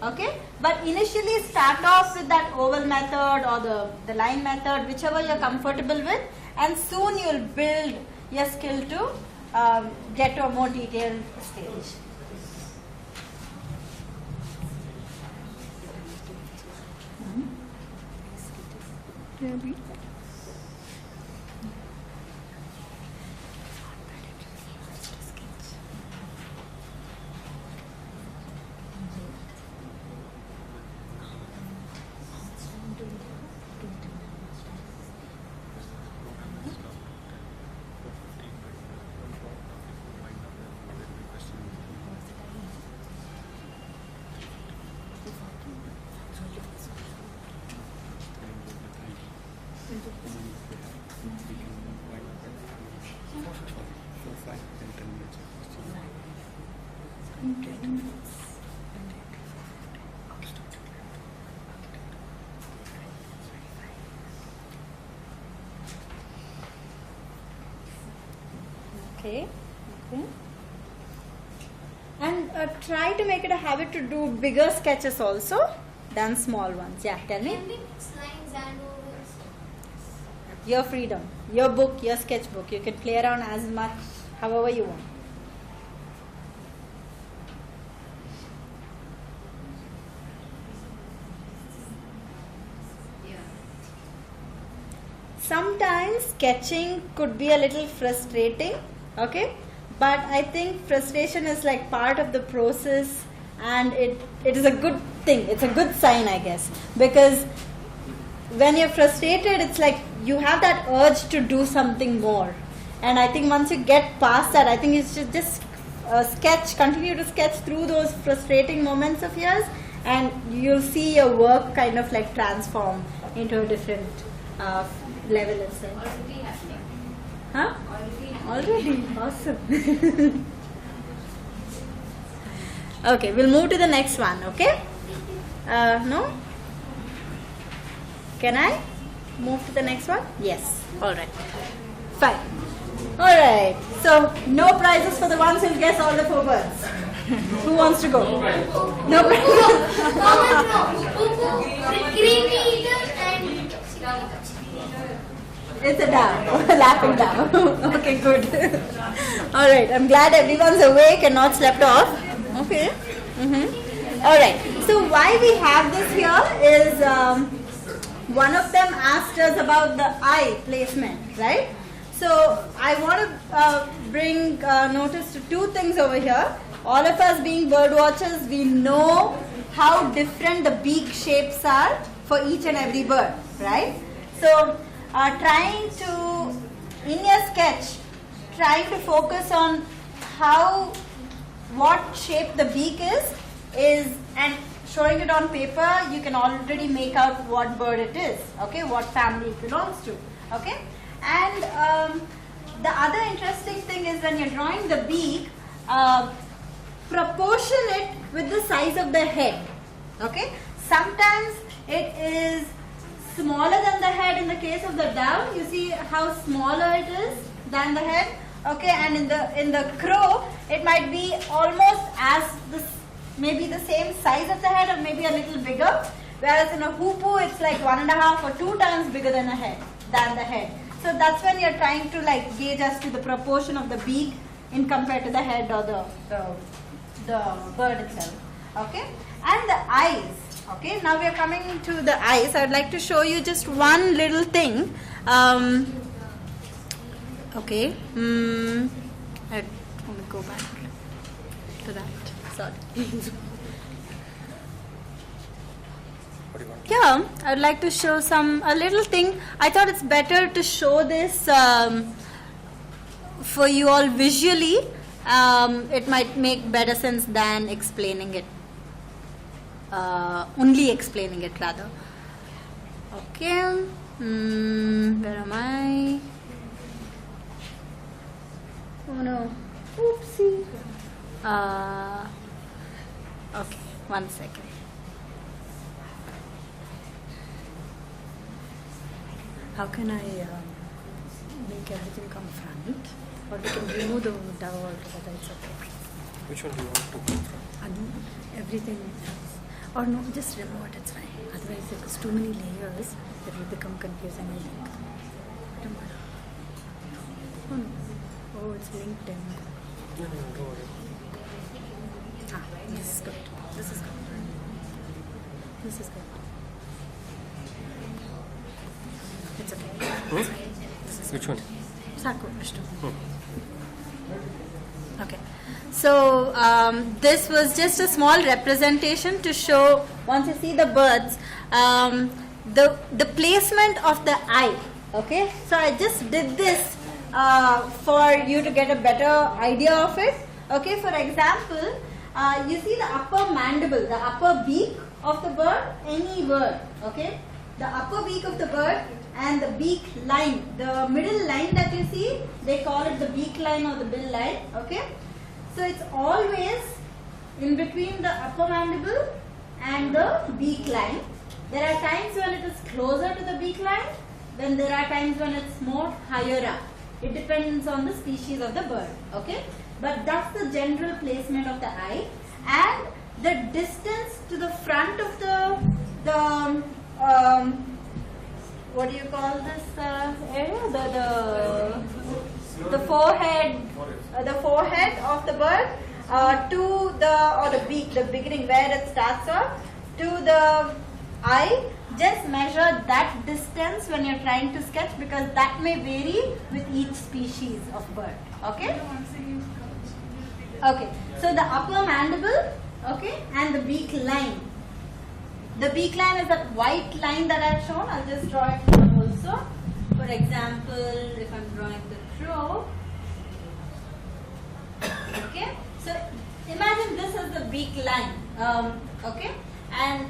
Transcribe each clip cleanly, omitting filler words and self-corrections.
Okay, but initially start off with that oval method or the line method, whichever you're comfortable with, and soon you'll build your skill to get to a more detailed stage. Okay. And try to make it a habit to do bigger sketches also than small ones. Yeah, tell me. Can we mix lines and ovals? Your freedom, your book, your sketchbook. You can play around as much, however you want. Sometimes sketching could be a little frustrating, okay? But I think frustration is like part of the process, and it is a good thing. It's a good sign, I guess, because when you're frustrated, it's like you have that urge to do something more. And I think once you get past that, I think you should just sketch, continue to sketch through those frustrating moments of yours, and you'll see your work kind of like transform into a different level itself. Already happening. Huh? Already? Awesome. Okay, we'll move to the next one, okay? No? Can I move to the next one? Yes. Alright. Fine. Alright. So, no prizes for the ones who guess all the 4 birds. Who wants to go? No prizes. Creamy eater and It's a dove, laughing dove. Okay, good. Alright, I'm glad everyone's awake and not slept off. Okay. Alright, so why we have this here is one of them asked us about the eye placement, right? So I want to bring notice to 2 things over here. All of us being bird watchers, we know how different the beak shapes are for each and every bird, right? So trying to, in your sketch, trying to focus on what shape the beak is, and showing it on paper, you can already make out what bird it is, okay, what family it belongs to, okay. And the other interesting thing is when you're drawing the beak, proportion it with the size of the head, okay. Sometimes it is smaller than the head. In the case of the dove, you see how smaller it is than the head, okay, and in the crow it might be almost as maybe the same size of the head or maybe a little bigger, whereas in a hoopoe it's like 1.5 or 2 times bigger than the head. So that's when you're trying to like gauge as to the proportion of the beak in compared to the head or the bird itself, okay. And the eyes. Okay, now we are coming to the eyes. I would like to show you just one little thing. Okay, I want to go back to that. Sorry. Here, I would like to show a little thing. I thought it's better to show this for you all visually. It might make better sense than explaining it. Only explaining it rather. Okay, where am I? Oh no, oopsie. Okay, 1 second. How can I make everything come front? Or we can remove the dove altogether, it's okay. Which one do you want to come from? Everything else. Or no, just remove it, it's fine. Otherwise, if it's too many layers, it will become confusing, I think. Remove. Oh no. Oh, it's linked in. Ah, this is good. This is good. This is good. It's okay. It's fine. This is Which one? Saku, Vishnu. Okay. So this was just a small representation to show, once you see the birds, the placement of the eye. Okay. So I just did this for you to get a better idea of it. Okay. For example, you see the upper mandible, the upper beak of the bird, any bird. Okay. The upper beak of the bird and the beak line, the middle line that you see, they call it the beak line or the bill line. Okay. So it's always in between the upper mandible and the beak line. There are times when it is closer to the beak line, then there are times when it's more higher up. It depends on the species of the bird. Okay, but that's the general placement of the eye, and the distance to the front of the what do you call this area? The forehead, the forehead of the bird to the beak, the beginning where it starts off, to the eye. Just measure that distance when you're trying to sketch, because that may vary with each species of bird. Okay. Okay. So the upper mandible, okay, and the beak line. The beak line is that white line that I've shown. I'll just draw it here also. For example, if I'm drawing the crow. Okay. So imagine this is the beak line. Okay. And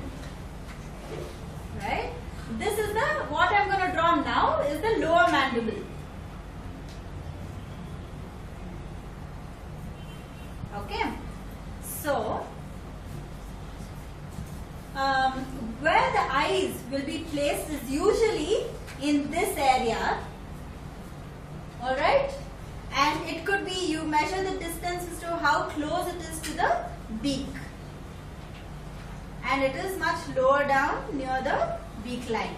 right. This is what I'm going to draw now is the lower mandible. Okay. So where the eyes will be placed is usually in this area. Alright, and it could be you measure the distance as to how close it is to the beak, and it is much lower down near the beak line.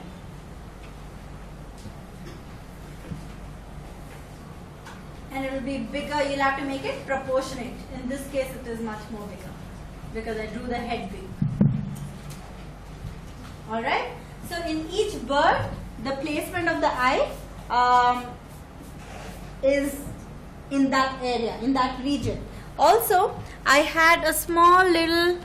And it will be bigger, you'll have to make it proportionate. In this case it is much more bigger because I drew the head big. Alright, so in each bird the placement of the eye is in that area, in that region. Also, I had a small little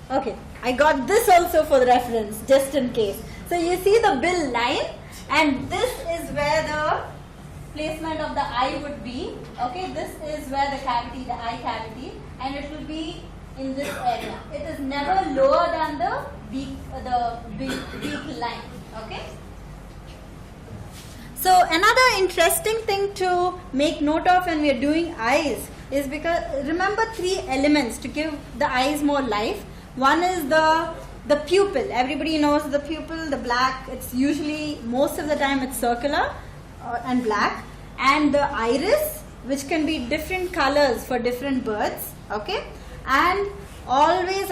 Okay, I got this also for the reference, just in case. So you see the bill line, and this is where the placement of the eye would be. Okay, this is where the cavity, the eye cavity, and it will be in this area. It is never lower than the beak line. Okay. So another interesting thing to make note of when we are doing eyes is, because remember 3 elements to give the eyes more life. One is the pupil. Everybody knows the pupil, the black. It's usually, most of the time, it's circular and black. And the iris, which can be different colors for different birds. Okay. And always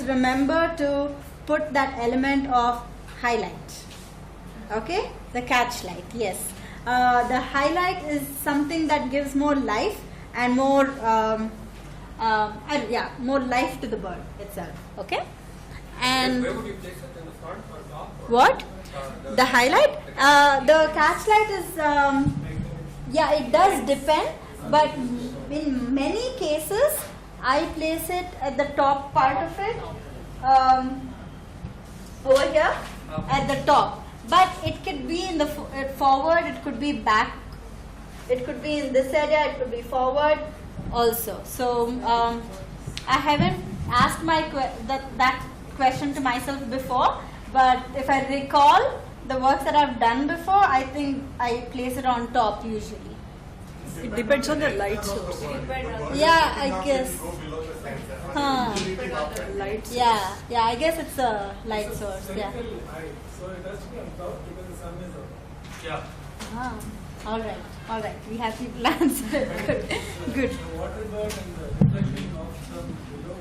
remember to put that element of highlight. Okay. The catch light. Yes. The highlight is something that gives more life and more more life to the bird itself. Okay. And where would you place it, in the front or top? Or what? The highlight? The catch light is it does depend, but in many cases I place it at the top part of it, over here at the top. But it could be in the forward, it could be back, it could be in this area, it could be forward also. So I haven't asked that question to myself before, but if I recall the works that I've done before, I think I place it on top usually. It depends on the light source. Yeah, I guess. Huh. Lights. Yeah, I guess it's a light source. Yeah. Spherical eye, so it has to be on top because the sun is up. Yeah. Ah, all right. We have people answered. Good. The water bird and the reflection of sun below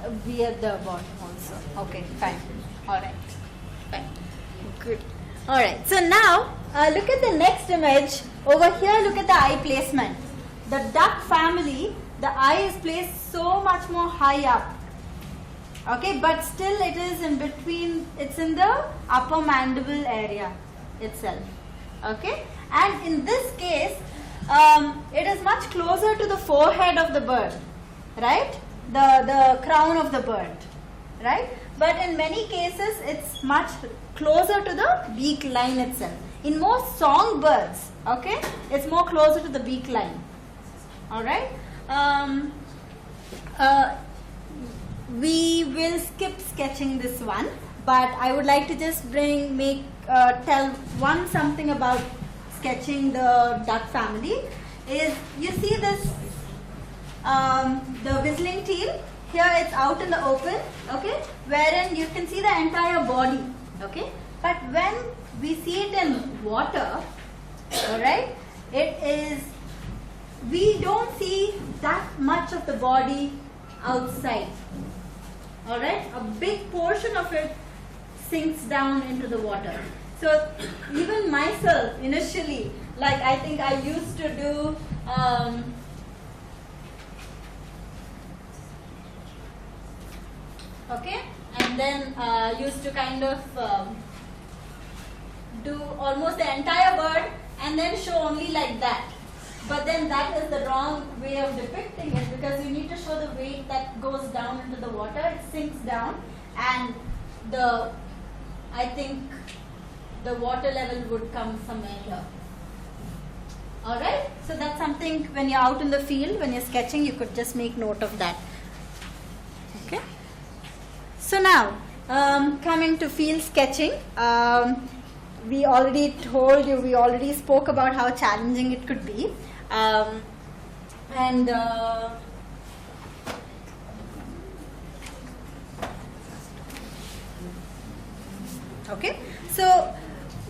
maybe. Be at the bottom also. Okay, fine. All right. Fine. Good. All right. So now look at the next image. Over here, look at the eye placement. The duck family, the eye is placed so much more high up. Okay, but still it is in between. It's in the upper mandible area itself. Okay, and in this case, it is much closer to the forehead of the bird, right? The crown of the bird, right? But in many cases, it's much closer to the beak line itself. In most songbirds, okay, it's more closer to the beak line. All right. We will skip sketching this one, but I would like to just tell something about sketching the duck family. Is you see this the whistling teal here? It's out in the open, okay, wherein you can see the entire body, okay. But when we see it in water, all right, we don't see that much of the body outside. All right, a big portion of it sinks down into the water. So even myself initially, like I think I used to do okay, and then used to kind of do almost the entire bird and then show only like that. But then that is the wrong way of depicting it, because you need to show the weight that goes down into the water. It sinks down, and I think the water level would come somewhere here. Alright, so that's something when you're out in the field, when you're sketching, you could just make note of that. Okay. So now, coming to field sketching, we already spoke about how challenging it could be. Okay, so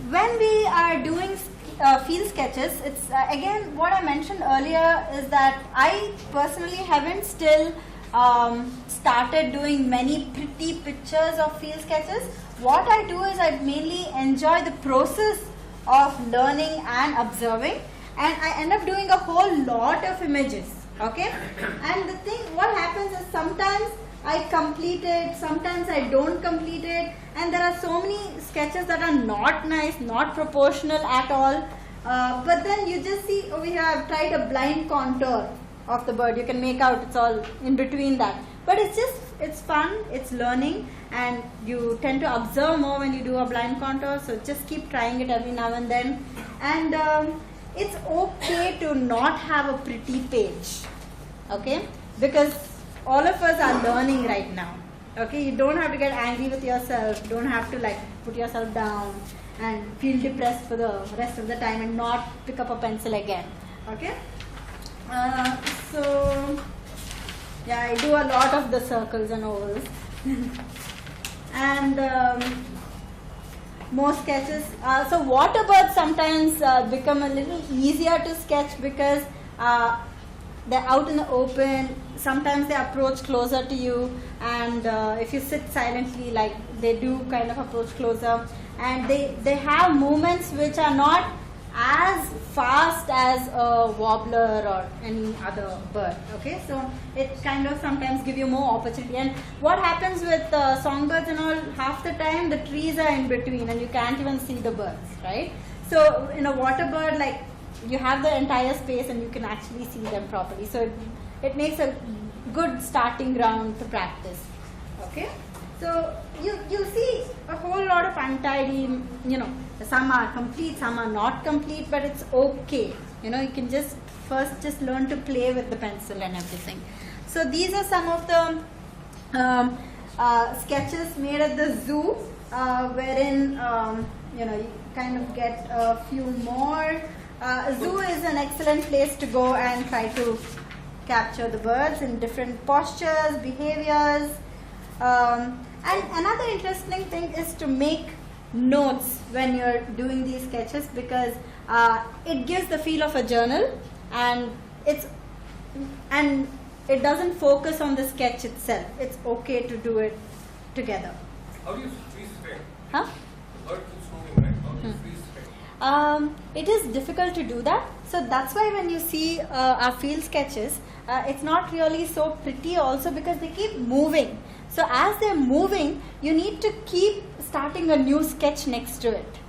when we are doing field sketches, it's again what I mentioned earlier is that I personally haven't still started doing many pretty pictures of field sketches. What I do is I mainly enjoy the process of learning and observing, and I end up doing a whole lot of images, okay. And the thing, what happens is sometimes I complete it, sometimes I don't complete it, and there are so many sketches that are not nice, not proportional at all, but then you just see over here I've tried a blind contour of the bird. You can make out it's all in between that, but it's fun, it's learning, and you tend to observe more when you do a blind contour. So just keep trying it every now and then, and it's okay to not have a pretty page, okay, because all of us are learning right now, okay. You don't have to get angry with yourself, you don't have to like put yourself down and feel depressed for the rest of the time and not pick up a pencil again, okay. So yeah, I do a lot of the circles and ovals and more sketches. So water birds sometimes become a little easier to sketch because they're out in the open. Sometimes they approach closer to you, and if you sit silently, like they do kind of approach closer, and they have movements which are not as fast as a warbler or any other bird, okay. So it kind of sometimes give you more opportunity. And what happens with songbirds and all, half the time the trees are in between and you can't even see the birds, right? So in a water bird, like you have the entire space and you can actually see them properly. So it makes a good starting ground to practice, okay. So you see a whole lot of untidy, some are complete, some are not complete, but it's okay. You can just first learn to play with the pencil and everything. So these are some of the sketches made at the zoo, wherein you kind of get a few more. Zoo is an excellent place to go and try to capture the birds in different postures, behaviors. And another interesting thing is to make notes when you're doing these sketches, because it gives the feel of a journal, and it doesn't focus on the sketch itself. It's okay to do it together. How do you freeze frame? Huh? The bird keeps moving, right? How do you freeze frame? It is difficult to do that. So that's why when you see our field sketches, it's not really so pretty also, because they keep moving. So as they're moving, you need to keep starting a new sketch next to it.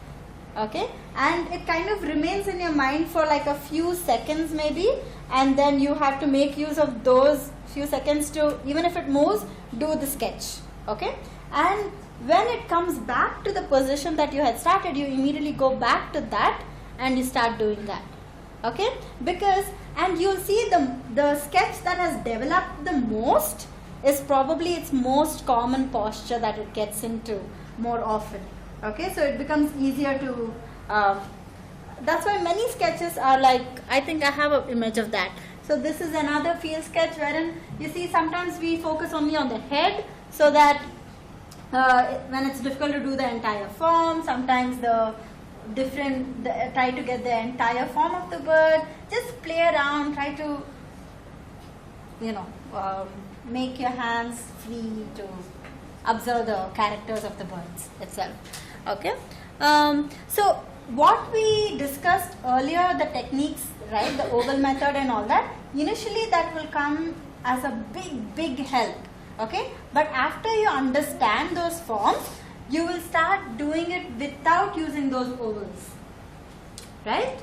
Okay? And it kind of remains in your mind for like a few seconds maybe, and then you have to make use of those few seconds to, even if it moves, do the sketch. Okay? And when it comes back to the position that you had started, you immediately go back to that and you start doing that. Okay? Because, and you'll see the sketch that has developed the most is probably its most common posture that it gets into more often. Okay? So it becomes easier to, that's why many sketches are like, I think I have an image of that. So this is another field sketch wherein you see sometimes we focus only on the head, so that when it's difficult to do the entire form, sometimes try to get the entire form of the bird, just play around, try to, make your hands free to observe the characters of the birds itself. Okay. So what we discussed earlier, the techniques, right, the oval method and all that, initially that will come as a big help. Okay, but after you understand those forms, you will start doing it without using those ovals, right?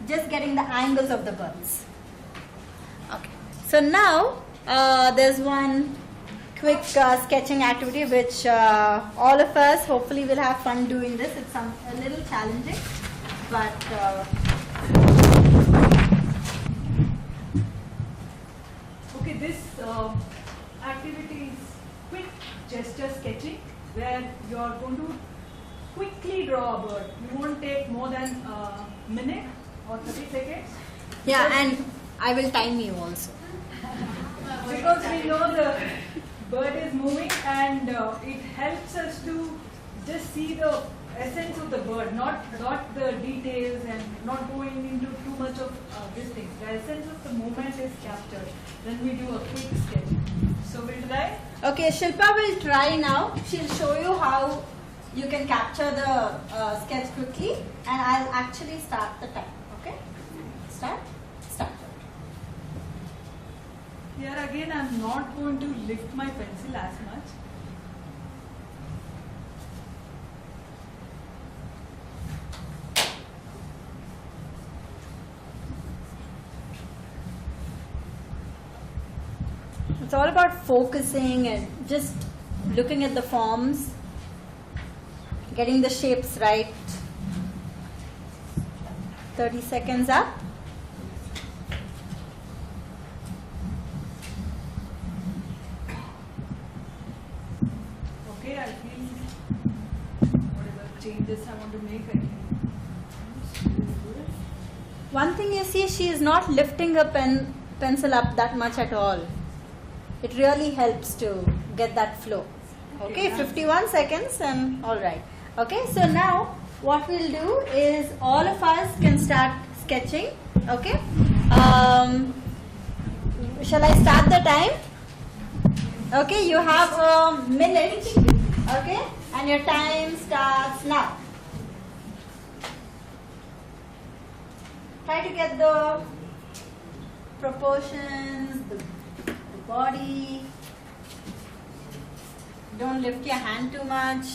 Just getting the angles of the birds. Okay, so now there's one quick sketching activity which all of us hopefully will have fun doing this. It's a little challenging, but okay, this activity is quick gesture sketching, where you are going to quickly draw a bird. You won't take more than a minute or 30 seconds. yeah, and I will time you also. Because we know the bird is moving, and it helps us to just see the essence of the bird, not the details, and not going into too much of these things. The essence of the movement is captured when we do a quick sketch. So we'll try. Okay, Shilpa will try now. She'll show you how you can capture the sketch quickly, and I'll actually start the time. Okay? Start. Here again, I'm not going to lift my pencil as much. It's all about focusing and just looking at the forms, getting the shapes right. 30 seconds up. Okay, I feel whatever changes I want to make, I can do it. One thing you see, she is not lifting her pencil up that much at all. It really helps to get that flow. Okay, 51 seconds and all right. Okay, so now what we'll do is all of us can start sketching. Okay, shall I start the time? Okay, you have a minute. Okay, and your time starts now. Try to get the proportions, the body. Don't lift your hand too much.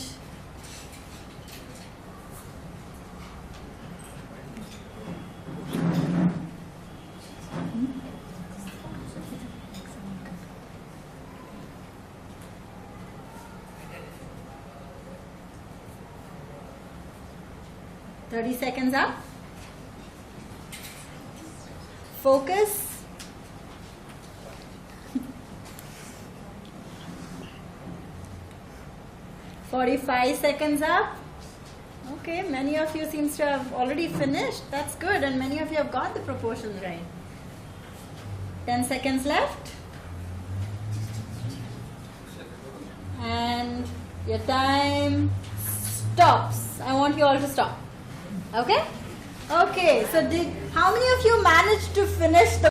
Thirty seconds up. Focus. "45 seconds up. Okay, many of you seems to have already finished. That's good, and many of you have got the proportions right. 10 seconds left. And your time stops. I want you all to stop. Okay? Okay, so how many of you managed to finish the